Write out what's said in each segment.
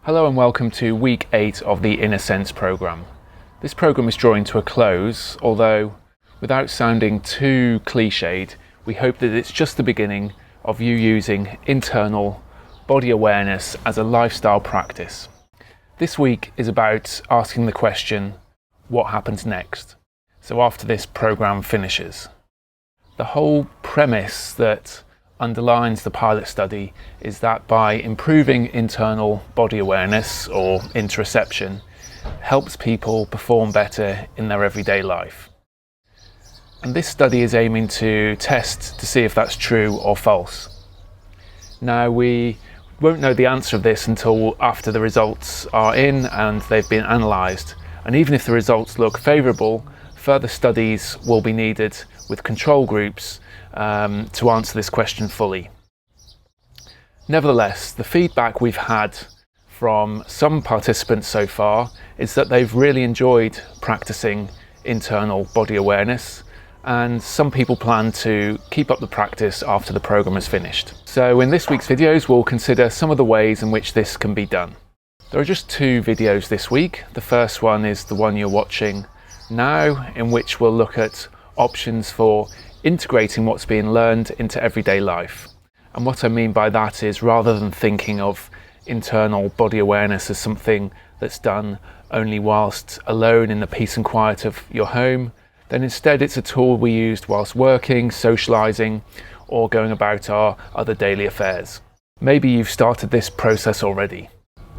Hello and welcome to week 8 of the In a Sense programme. This programme is drawing to a close, although without sounding too cliched, we hope that it's just the beginning of you using internal body awareness as a lifestyle practice. This week is about asking the question, what happens next? So after this programme finishes. The whole premise that underlines the pilot study is that by improving internal body awareness or interoception helps people perform better in their everyday life. And this study is aiming to test to see if that's true or false. Now we won't know the answer of this until after the results are in and they've been analysed. And even if the results look favourable, further studies will be needed with control groups to answer this question fully. Nevertheless, the feedback we've had from some participants so far is that they've really enjoyed practicing internal body awareness, and some people plan to keep up the practice after the programme is finished. So in this week's videos we'll consider some of the ways in which this can be done. There are just 2 videos this week. The first one is the one you're watching now, in which we'll look at options for integrating what's being learned into everyday life. And what I mean by that is, rather than thinking of internal body awareness as something that's done only whilst alone in the peace and quiet of your home, then instead it's a tool we used whilst working, socialising, or going about our other daily affairs. Maybe you've started this process already.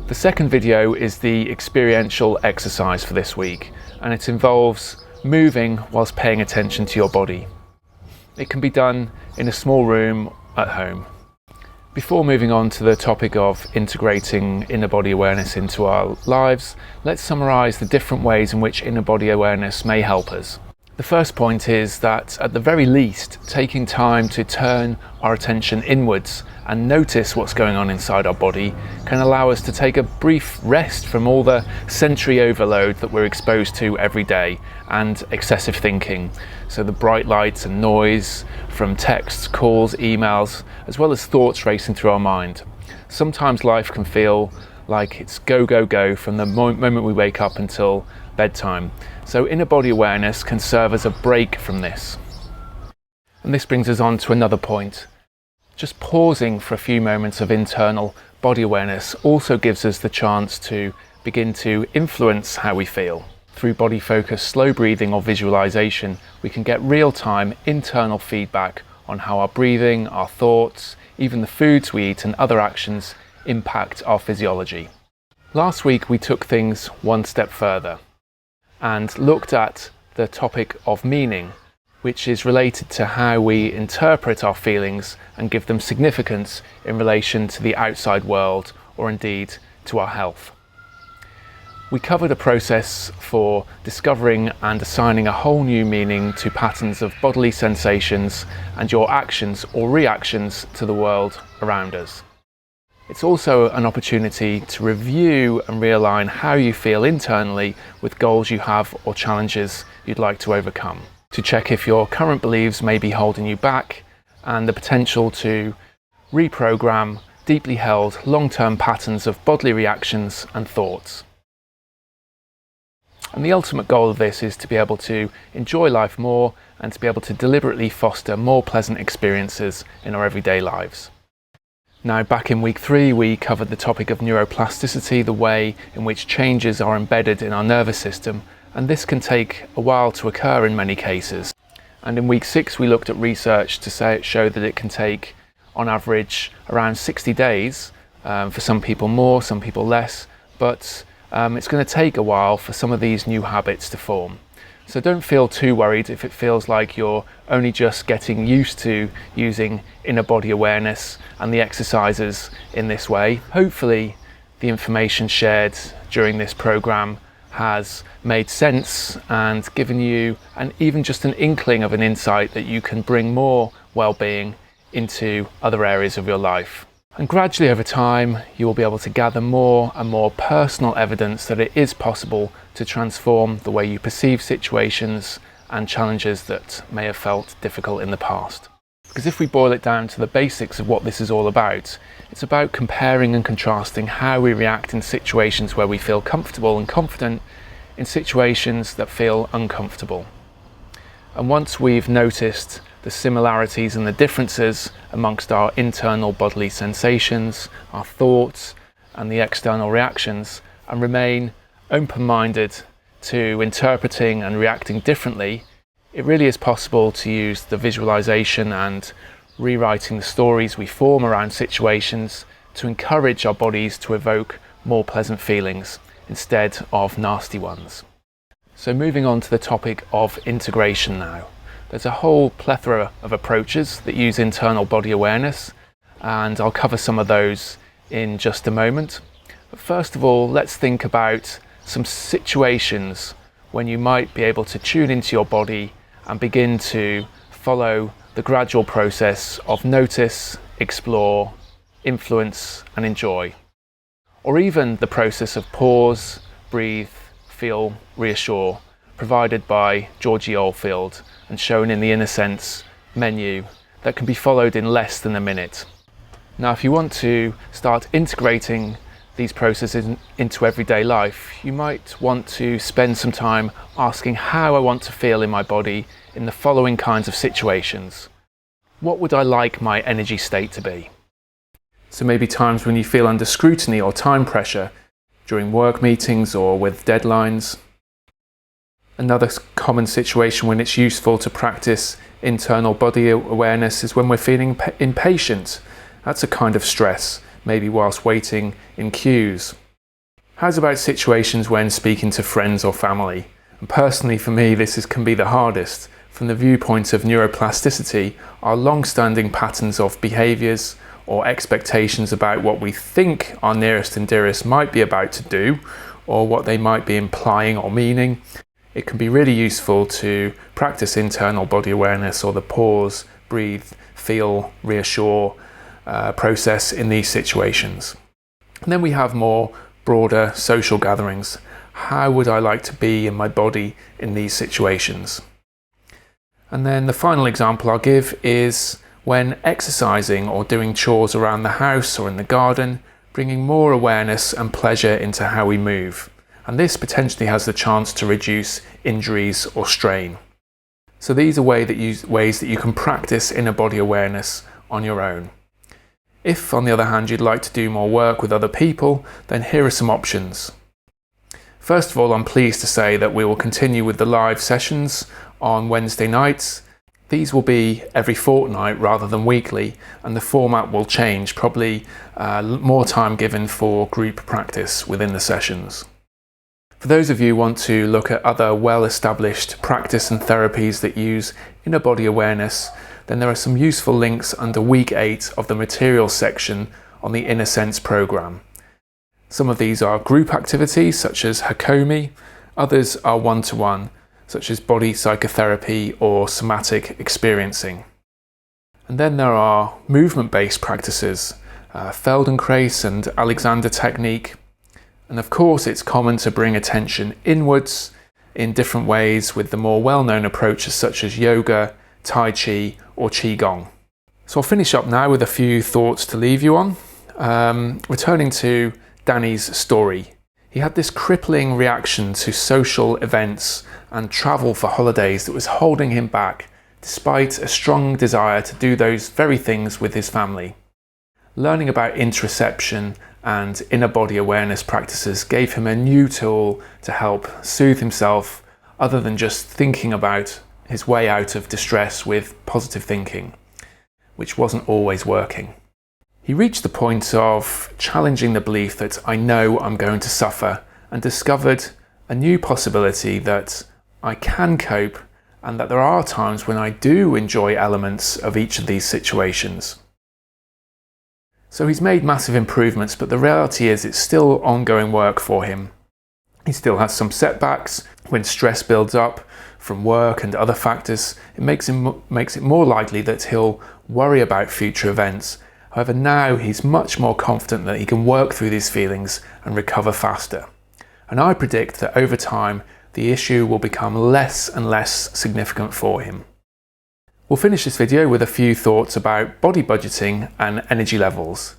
The second video is the experiential exercise for this week, and it involves moving whilst paying attention to your body. It can be done in a small room at home. Before moving on to the topic of integrating inner body awareness into our lives, let's summarise the different ways in which inner body awareness may help us. The first point is that, at the very least, taking time to turn our attention inwards and notice what's going on inside our body can allow us to take a brief rest from all the sensory overload that we're exposed to every day and excessive thinking. So the bright lights and noise from texts, calls, emails, as well as thoughts racing through our mind. Sometimes life can feel like it's go, go, go from the moment we wake up until bedtime. So inner body awareness can serve as a break from this. And this brings us on to another point. Just pausing for a few moments of internal body awareness also gives us the chance to begin to influence how we feel. Through body focus, slow breathing or visualization, we can get real-time internal feedback on how our breathing, our thoughts, even the foods we eat and other actions impact our physiology. Last week we took things one step further and looked at the topic of meaning, which is related to how we interpret our feelings and give them significance in relation to the outside world, or indeed to our health. We covered a process for discovering and assigning a whole new meaning to patterns of bodily sensations and your actions or reactions to the world around us. It's also an opportunity to review and realign how you feel internally with goals you have or challenges you'd like to overcome, to check if your current beliefs may be holding you back, and the potential to reprogram deeply held long-term patterns of bodily reactions and thoughts. And the ultimate goal of this is to be able to enjoy life more and to be able to deliberately foster more pleasant experiences in our everyday lives. Now, back in week 3, we covered the topic of neuroplasticity, the way in which changes are embedded in our nervous system, and this can take a while to occur in many cases. And in week 6, we looked at research to show that it can take, on average, around 60 days, for some people more, some people less, but it's going to take a while for some of these new habits to form. So don't feel too worried if it feels like you're only just getting used to using inner body awareness and the exercises in this way. Hopefully the information shared during this program has made sense and given you even just an inkling of an insight that you can bring more well-being into other areas of your life. And gradually over time, you will be able to gather more and more personal evidence that it is possible to transform the way you perceive situations and challenges that may have felt difficult in the past. Because if we boil it down to the basics of what this is all about, it's about comparing and contrasting how we react in situations where we feel comfortable and confident in situations that feel uncomfortable. And once we've noticed the similarities and the differences amongst our internal bodily sensations, our thoughts, and the external reactions, and remain open-minded to interpreting and reacting differently, it really is possible to use the visualization and rewriting the stories we form around situations to encourage our bodies to evoke more pleasant feelings instead of nasty ones. So moving on to the topic of integration now. There's a whole plethora of approaches that use internal body awareness, and I'll cover some of those in just a moment. But first of all, let's think about some situations when you might be able to tune into your body and begin to follow the gradual process of notice, explore, influence and enjoy. Or even the process of pause, breathe, feel, reassure, provided by Georgie Oldfield and shown in the Inner Sense menu that can be followed in less than a minute. Now, if you want to start integrating these processes into everyday life, you might want to spend some time asking how I want to feel in my body in the following kinds of situations. What would I like my energy state to be? So maybe times when you feel under scrutiny or time pressure during work meetings or with deadlines. Another common situation when it's useful to practice internal body awareness is when we're feeling impatient. That's a kind of stress, maybe whilst waiting in queues. How's about situations when speaking to friends or family? And personally for me, this can be the hardest. From the viewpoint of neuroplasticity, our long-standing patterns of behaviours or expectations about what we think our nearest and dearest might be about to do, or what they might be implying or meaning, it can be really useful to practice internal body awareness or the pause, breathe, feel, reassure process in these situations. And then we have more broader social gatherings. How would I like to be in my body in these situations? And then the final example I'll give is when exercising or doing chores around the house or in the garden, bringing more awareness and pleasure into how we move. And this potentially has the chance to reduce injuries or strain. So these are ways that you can practice inner body awareness on your own. If, on the other hand, you'd like to do more work with other people, then here are some options. First of all, I'm pleased to say that we will continue with the live sessions on Wednesday nights. These will be every fortnight rather than weekly, and the format will change, probably more time given for group practice within the sessions. For those of you who want to look at other well-established practice and therapies that use inner body awareness, then there are some useful links under week 8 of the materials section on the Inner Sense program. Some of these are group activities such as Hakomi, others are one-to-one, such as body psychotherapy or somatic experiencing. And then there are movement-based practices, Feldenkrais and Alexander technique. And of course, it's common to bring attention inwards in different ways with the more well-known approaches such as yoga, Tai Chi or Qigong. So I'll finish up now with a few thoughts to leave you on. Returning to Danny's story. He had this crippling reaction to social events and travel for holidays that was holding him back, despite a strong desire to do those very things with his family. Learning about interoception and inner body awareness practices gave him a new tool to help soothe himself, other than just thinking about his way out of distress with positive thinking, which wasn't always working. He reached the point of challenging the belief that I know I'm going to suffer, and discovered a new possibility that I can cope and that there are times when I do enjoy elements of each of these situations. So he's made massive improvements, but the reality is it's still ongoing work for him. He still has some setbacks. When stress builds up from work and other factors, it makes it more likely that he'll worry about future events. However, now he's much more confident that he can work through these feelings and recover faster. And I predict that over time, the issue will become less and less significant for him. We'll finish this video with a few thoughts about body budgeting and energy levels.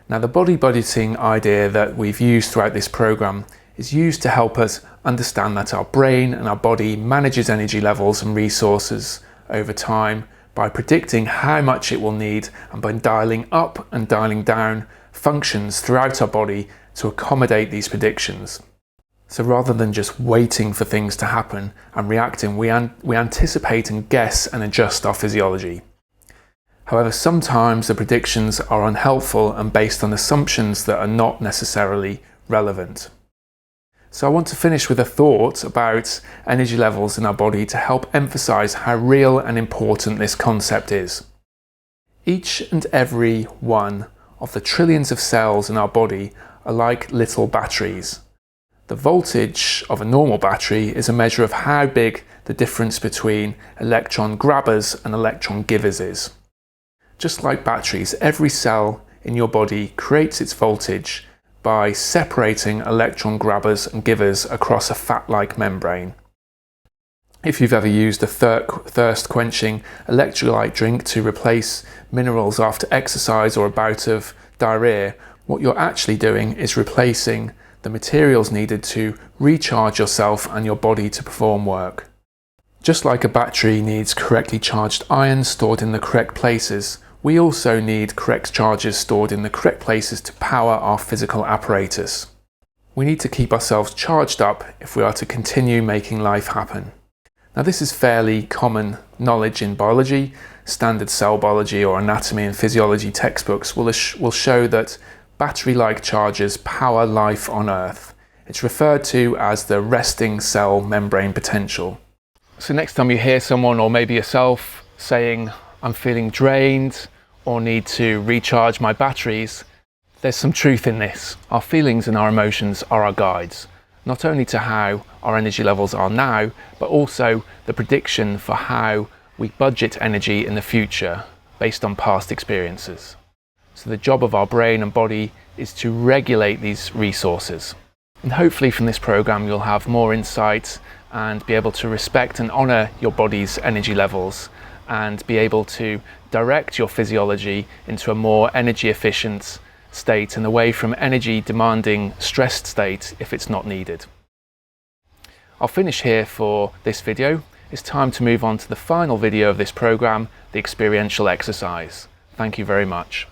Now, the body budgeting idea that we've used throughout this program is used to help us understand that our brain and our body manages energy levels and resources over time by predicting how much it will need and by dialing up and dialing down functions throughout our body to accommodate these predictions. So rather than just waiting for things to happen and reacting, we anticipate and guess and adjust our physiology. However, sometimes the predictions are unhelpful and based on assumptions that are not necessarily relevant. So I want to finish with a thought about energy levels in our body to help emphasize how real and important this concept is. Each and every one of the trillions of cells in our body are like little batteries. The voltage of a normal battery is a measure of how big the difference between electron grabbers and electron givers is. Just like batteries, every cell in your body creates its voltage by separating electron grabbers and givers across a fat-like membrane. If you've ever used a thirst-quenching electrolyte drink to replace minerals after exercise or a bout of diarrhea, what you're actually doing is replacing the materials needed to recharge yourself and your body to perform work. Just like a battery needs correctly charged iron stored in the correct places, we also need correct charges stored in the correct places to power our physical apparatus. We need to keep ourselves charged up if we are to continue making life happen. Now, this is fairly common knowledge in biology. Standard cell biology or anatomy and physiology textbooks will show that battery-like charges power life on Earth. It's referred to as the resting cell membrane potential. So next time you hear someone or maybe yourself saying, "I'm feeling drained," or "need to recharge my batteries," there's some truth in this. Our feelings and our emotions are our guides, not only to how our energy levels are now, but also the prediction for how we budget energy in the future based on past experiences. So the job of our brain and body is to regulate these resources. And hopefully from this program you'll have more insight and be able to respect and honor your body's energy levels and be able to direct your physiology into a more energy efficient state and away from energy demanding stressed state if it's not needed. I'll finish here for this video. It's time to move on to the final video of this program, the experiential exercise. Thank you very much.